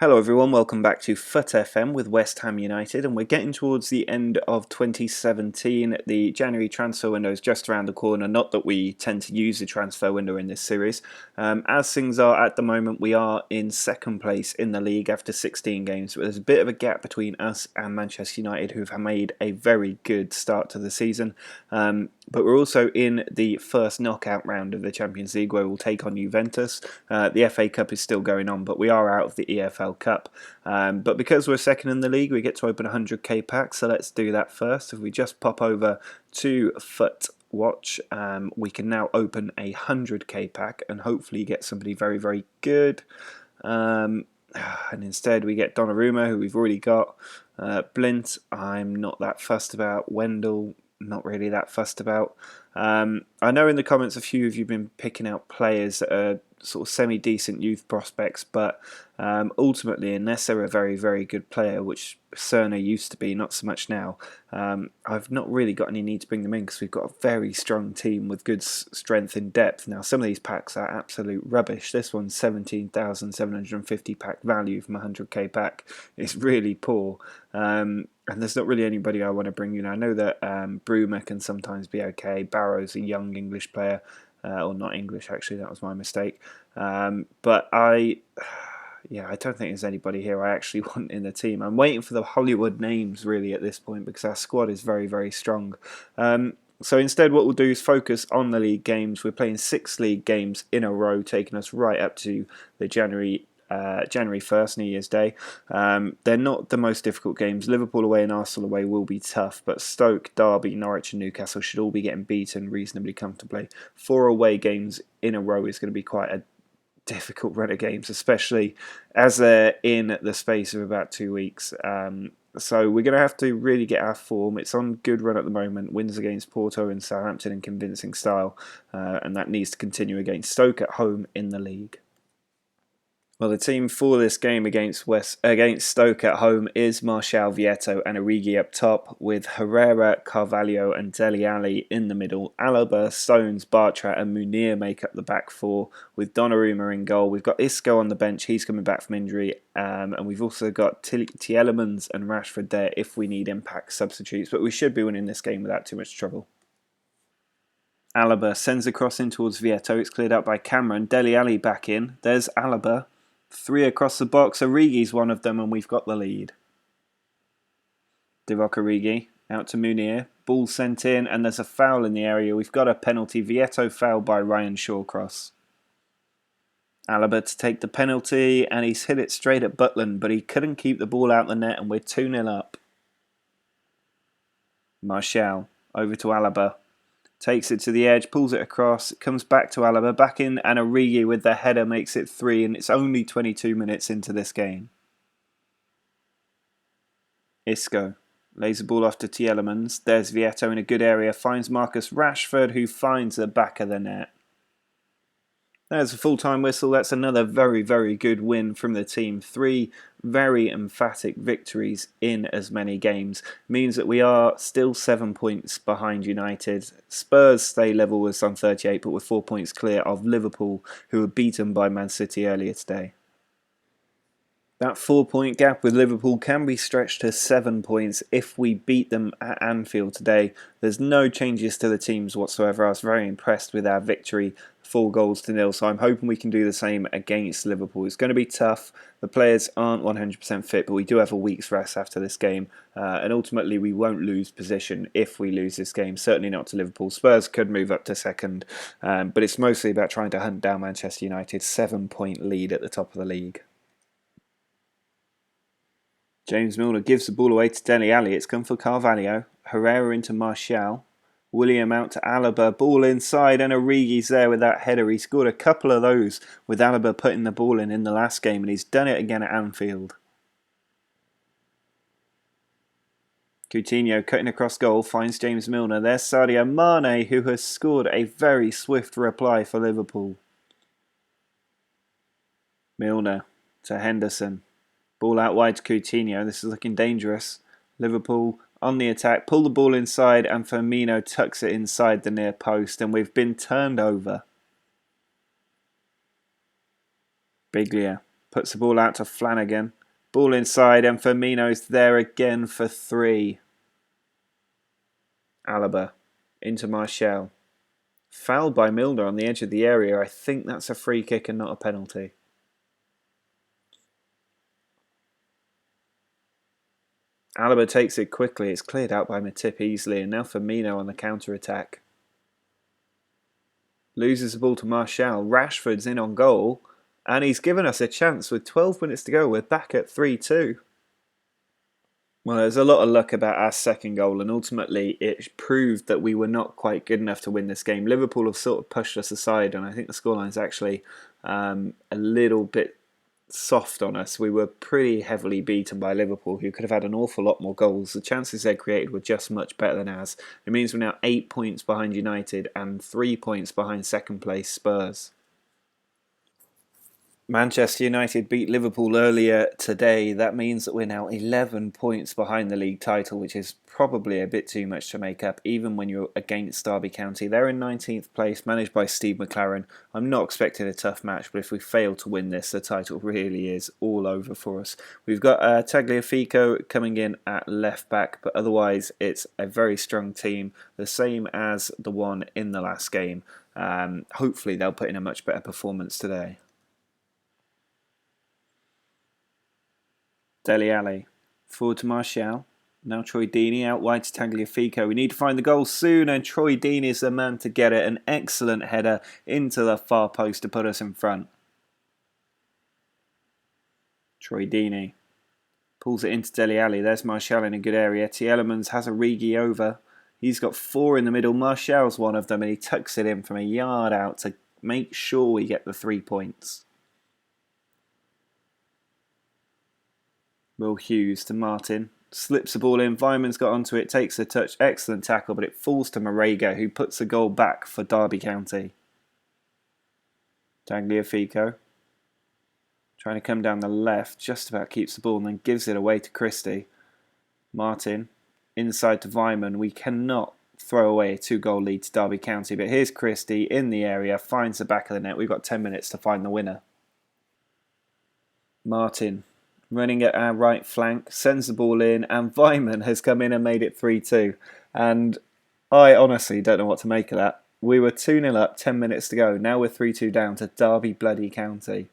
Hello everyone, welcome back to FUT FM with West Ham United, and we're getting towards the end of 2017. The January transfer window is just around the corner, not that we tend to use the transfer window in this series. As things are at the moment, we are in second place in the league after 16 games, but there's a bit of a gap between us and Manchester United, who have made a very good start to the season. But we're also in the first knockout round of the Champions League, where we'll take on Juventus. The FA Cup is still going on, but we are out of the EFL Cup. But because we're second in the league, we get to open a 100k pack, so let's do that first. If we just pop over to FUT Watch, we can now open a 100k pack and hopefully get somebody very, very good. And instead we get Donnarumma, who we've already got. Blint, I'm not that fussed about. Wendell, not really that fussed about. I know in the comments a few of you have been picking out players that are sort of semi-decent youth prospects, but ultimately, unless they're a very, very good player, which Cerner used to be, not so much now, I've not really got any need to bring them in because we've got a very strong team with good strength and depth. Now, some of these packs are absolute rubbish. This one's 17,750 pack value from a 100k pack. It's really poor. And there's not really anybody I want to bring in. I know that Bruma can sometimes be okay. Barrow's a young English player. Or not English, actually, that was my mistake. But I don't think there's anybody here I actually want in the team. I'm waiting for the Hollywood names, really, at this point, because our squad is very, very strong. So instead, what we'll do is focus on the league games. We're playing 6 league games in a row, taking us right up to the January 1st, New Year's Day. They're not the most difficult games. Liverpool away and Arsenal away will be tough, but Stoke, Derby, Norwich and Newcastle should all be getting beaten reasonably comfortably. 4 away games in a row is going to be quite a difficult run of games, especially as they're in the space of about 2 weeks. So we're going to have to really get our form. It's on good run at the moment. Wins against Porto and Southampton in convincing style, and that needs to continue against Stoke at home in the league. Well, the team for this game against Stoke at home is Martial, Vietto and Origi up top, with Herrera, Carvalho and Dele Alli in the middle. Alaba, Stones, Bartra and Munir make up the back four, with Donnarumma in goal. We've got Isco on the bench, he's coming back from injury, and we've also got Tielemans and Rashford there if we need impact substitutes, but we should be winning this game without too much trouble. Alaba sends a cross in towards Vietto, it's cleared out by Cameron. Dele Alli back in, there's Alaba. 3 across the box, Origi's one of them and we've got the lead. Divock Origi out to Munir, ball sent in and there's a foul in the area. We've got a penalty, Vietto fouled by Ryan Shawcross. Alaba to take the penalty and he's hit it straight at Butland, but he couldn't keep the ball out the net and we're 2-0 up. Martial over to Alaba. Takes it to the edge, pulls it across, it comes back to Alaba, back in, and Origi with the header makes it 3, and it's only 22 minutes into this game. Isco lays the ball off to Tielemans. There's Vietto in a good area, finds Marcus Rashford, who finds the back of the net. There's a full-time whistle. That's another very, very good win from the team. 3 very emphatic victories in as many games. Means that we are still 7 points behind United. Spurs stay level with some 38, but we're 4 points clear of Liverpool, who were beaten by Man City earlier today. That 4-point gap with Liverpool can be stretched to 7 points if we beat them at Anfield today. There's no changes to the teams whatsoever. I was very impressed with our victory, 4-0, so I'm hoping we can do the same against Liverpool. It's going to be tough. The players aren't 100% fit, but we do have a week's rest after this game, and ultimately we won't lose position if we lose this game, certainly not to Liverpool. Spurs could move up to second, but it's mostly about trying to hunt down Manchester United's 7-point lead at the top of the league. James Milner gives the ball away to Dele Alli. It's come for Carvalho. Herrera into Martial. William out to Alaba. Ball inside and Origi's there with that header. He scored a couple of those with Alaba putting the ball in the last game, and he's done it again at Anfield. Coutinho cutting across goal finds James Milner. There's Sadio Mane, who has scored a very swift reply for Liverpool. Milner to Henderson. Ball out wide to Coutinho. This is looking dangerous. Liverpool on the attack. Pull the ball inside and Firmino tucks it inside the near post. And we've been turned over. Biglia Puts the ball out to Flanagan. Ball inside and Firmino's there again for 3. Alaba into Martial. Fouled by Milner on the edge of the area. I think that's a free kick and not a penalty. Alaba takes it quickly. It's cleared out by Matip easily. And now Firmino on the counter-attack. Loses the ball to Martial. Rashford's in on goal. And he's given us a chance with 12 minutes to go. We're back at 3-2. Well, there's a lot of luck about our second goal, and ultimately it proved that we were not quite good enough to win this game. Liverpool have sort of pushed us aside, and I think the scoreline's actually a little bit soft on us. We were pretty heavily beaten by Liverpool, who could have had an awful lot more goals. The chances they created were just much better than ours. It means we're now 8 points behind United and 3 points behind second place Spurs. Manchester United beat Liverpool earlier today. That means that we're now 11 points behind the league title, which is probably a bit too much to make up, even when you're against Derby County. They're in 19th place, managed by Steve McLaren. I'm not expecting a tough match, but if we fail to win this, the title really is all over for us. We've got Tagliafico coming in at left back, but otherwise it's a very strong team, the same as the one in the last game. Hopefully they'll put in a much better performance today. Dele Alli, forward to Martial. Now Troy Deeney out wide to Tagliafico. We need to find the goal soon, and Troy Deeney is the man to get it. An excellent header into the far post to put us in front. Troy Deeney pulls it into Dele Alli. There's Martial in a good area. Tielemans has a Origi over. He's got 4 in the middle. Martial's one of them, and he tucks it in from a yard out to make sure we get the 3 points. Will Hughes to Martin. Slips the ball in. Weiman's got onto it. Takes the touch. Excellent tackle, but it falls to Marega, who puts the goal back for Derby County. Tagliafico. Trying to come down the left. Just about keeps the ball and then gives it away to Christie. Martin. Inside to Weiman. We cannot throw away a 2-goal lead to Derby County. But here's Christie in the area. Finds the back of the net. We've got 10 minutes to find the winner. Martin. Running at our right flank, sends the ball in, and Weiman has come in and made it 3-2. And I honestly don't know what to make of that. We were 2-0 up, 10 minutes to go. Now we're 3-2 down to Derby bloody County.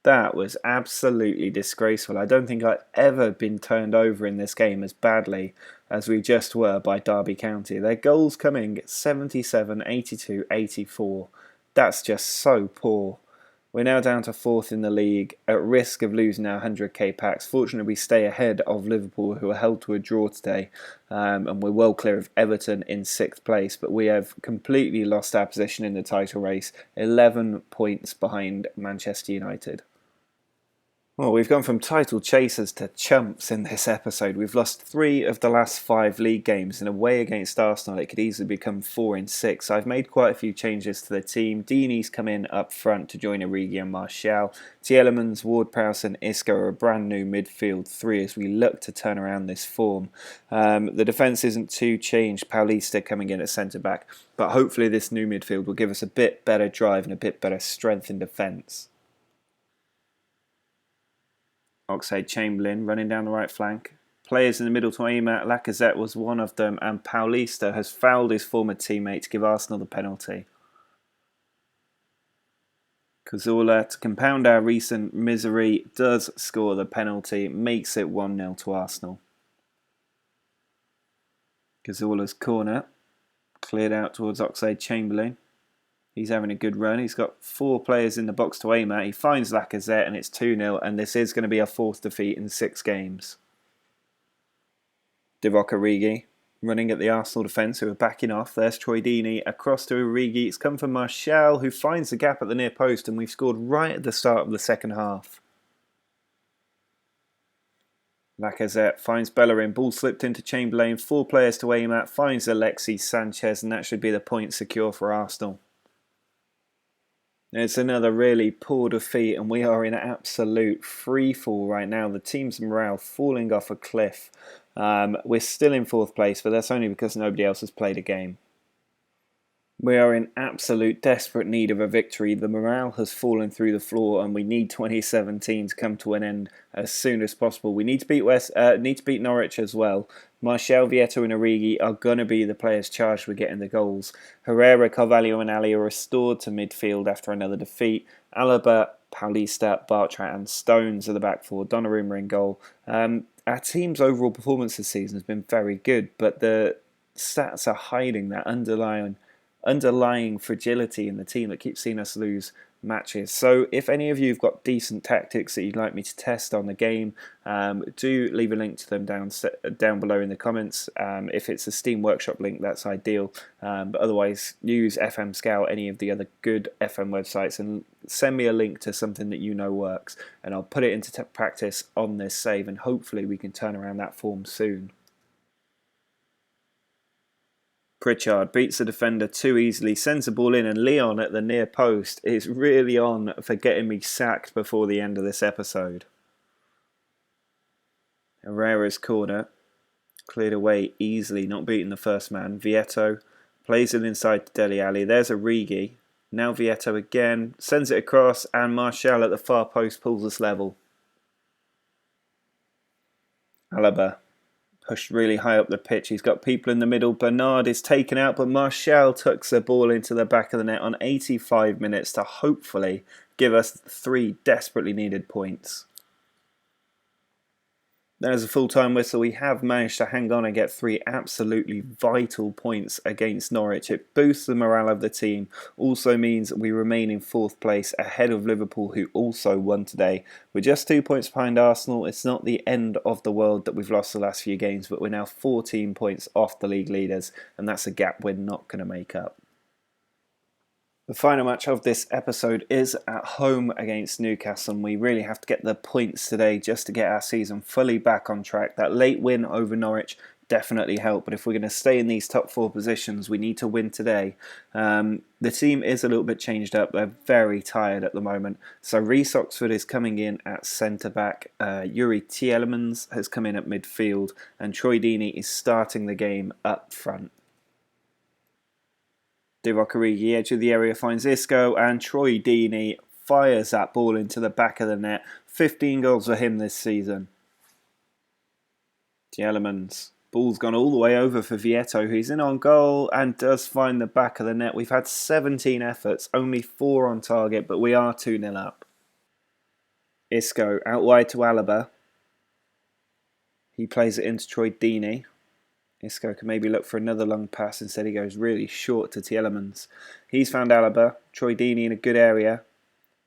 That was absolutely disgraceful. I don't think I've ever been turned over in this game as badly as we just were by Derby County. Their goals coming 77, 82, 84. That's just so poor. We're now down to 4th in the league, at risk of losing our 100k packs. Fortunately, we stay ahead of Liverpool, who are held to a draw today, and we're well clear of Everton in 6th place. But we have completely lost our position in the title race, 11 points behind Manchester United. Well, we've gone from title chasers to chumps in this episode. We've lost 3 of the last 5 league games. In away against Arsenal, it could easily become 4 in 6. I've made quite a few changes to the team. Deeney's come in up front to join Origi and Martial. Tielemans, Ward-Prowse and Isco are a brand new midfield 3 as we look to turn around this form. The defence isn't too changed. Paulista coming in at centre-back. But hopefully this new midfield will give us a bit better drive and a bit better strength in defence. Oxlade-Chamberlain running down the right flank. Players in the middle to aim at. Lacazette was one of them, and Paulista has fouled his former teammate to give Arsenal the penalty. Cazorla, to compound our recent misery, does score the penalty, makes it 1-0 to Arsenal. Cazorla's corner, cleared out towards Oxlade-Chamberlain. He's having a good run. He's got 4 players in the box to aim at. He finds Lacazette and it's 2-0, and this is going to be our 4th defeat in 6 games. Divock Origi running at the Arsenal defence, who are backing off. There's Troy Deeney across to Origi. It's come from Martial, who finds the gap at the near post, and we've scored right at the start of the second half. Lacazette finds Bellerin. Ball slipped into Chamberlain. 4 players to aim at. Finds Alexis Sanchez, and that should be the point secure for Arsenal. It's another really poor defeat, and we are in absolute freefall right now. The team's morale falling off a cliff. We're still in 4th place, but that's only because nobody else has played a game. We are in absolute desperate need of a victory. The morale has fallen through the floor, and we need 2017 to come to an end as soon as possible. We need to beat Norwich as well. Martial, Vieto, and Origi are going to be the players charged with getting the goals. Herrera, Carvalho, and Ali are restored to midfield after another defeat. Alaba, Paulista, Bartra, and Stones are the back four. Donnarumma in goal. Our team's overall performance this season has been very good, but the stats are hiding that underlying fragility in the team that keeps seeing us lose matches. So if any of you have got decent tactics that you'd like me to test on the game, do leave a link to them down below in the comments. If it's a Steam Workshop link, that's ideal. But otherwise, use FM Scout, any of the other good FM websites, and send me a link to something that you know works, and I'll put it into practice on this save, and hopefully we can turn around that form soon. Pritchard beats the defender too easily, sends the ball in, and Leon at the near post is really on for getting me sacked before the end of this episode. Herrera's corner, cleared away easily, not beating the first man. Vieto plays it inside to Dele Alli. There's Origi. Now Vieto again, sends it across, and Martial at the far post pulls us level. Alaba pushed really high up the pitch. He's got people in the middle. Bernard is taken out, but Martial tucks the ball into the back of the net on 85 minutes to hopefully give us 3 desperately needed points. There's a full-time whistle. We have managed to hang on and get 3 absolutely vital points against Norwich. It boosts the morale of the team. Also means we remain in 4th place ahead of Liverpool, who also won today. We're just 2 points behind Arsenal. It's not the end of the world that we've lost the last few games, but we're now 14 points off the league leaders, and that's a gap we're not going to make up. The final match of this episode is at home against Newcastle, and we really have to get the points today just to get our season fully back on track. That late win over Norwich definitely helped, but if we're going to stay in these top 4 positions, we need to win today. The team is a little bit changed up. They're very tired at the moment. So Reece Oxford is coming in at centre-back. Yuri Tielemans has come in at midfield, and Troy Deeney is starting the game up front. Divock Origi, edge of the area, finds Isco, and Troy Deeney fires that ball into the back of the net. 15 goals for him this season. Tielemans. Ball's gone all the way over for Vieto, who's in on goal and does find the back of the net. We've had 17 efforts, only 4 on target, but we are 2-0 up. Isco out wide to Alaba. He plays it into Troy Deeney. Isco can maybe look for another long pass. Instead he goes really short to Tielemans. He's found Alaba. Troy Deeney in a good area.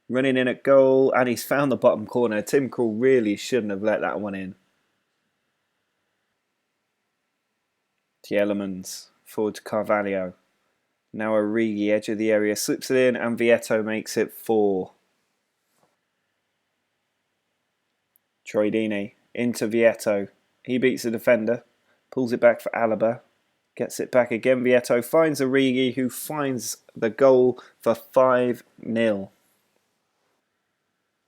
Running in at goal, and he's found the bottom corner. Tim Krul really shouldn't have let that one in. Tielemans forward to Carvalho. Now Origi, edge of the area, slips it in, and Vieto makes it 4. Troy Deeney into Vieto. He beats the defender. Pulls it back for Alaba. Gets it back again. Vieto finds Origi, who finds the goal for 5-0.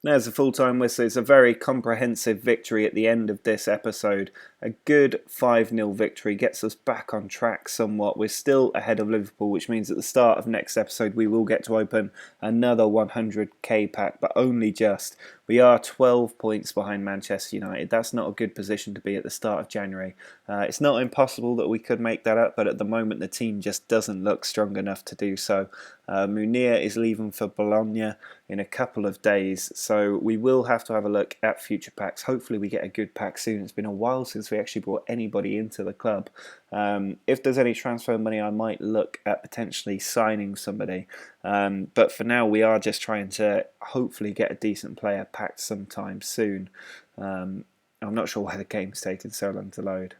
There's a full-time whistle. It's a very comprehensive victory at the end of this episode. A good 5-0 victory gets us back on track somewhat. We're still ahead of Liverpool, which means at the start of next episode we will get to open another 100k pack, but only just. We are 12 points behind Manchester United. That's not a good position to be at the start of January. It's not impossible that we could make that up, but at the moment the team just doesn't look strong enough to do so. Munir is leaving for Bologna in a couple of days, so we will have to have a look at future packs. Hopefully we get a good pack soon. It's been a while since we actually brought anybody into the club. If there's any transfer money, I might look at potentially signing somebody. But for now, we are just trying to hopefully get a decent player packed sometime soon. I'm not sure why the game's taken so long to load.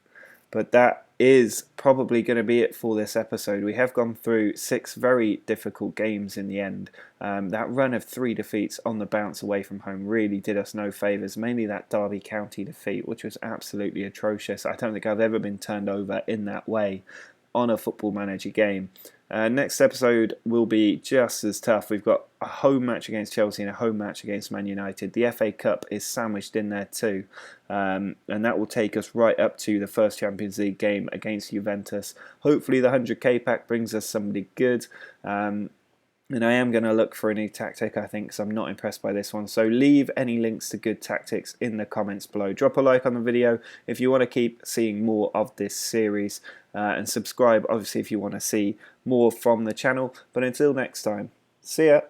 But that is probably going to be it for this episode. We have gone through 6 very difficult games in the end. That run of 3 defeats on the bounce away from home really did us no favours. Mainly that Derby County defeat, which was absolutely atrocious. I don't think I've ever been turned over in that way. on a Football Manager game. Next episode will be just as tough. We've got a home match against Chelsea and a home match against Man United. The FA Cup is sandwiched in there too, and that will take us right up to the first Champions League game against Juventus. Hopefully the 100k pack brings us somebody good. And I am going to look for a new tactic, I think, because I'm not impressed by this one. So leave any links to good tactics in the comments below. Drop a like on the video if you want to keep seeing more of this series. And subscribe, obviously, if you want to see more from the channel. But until next time, see ya!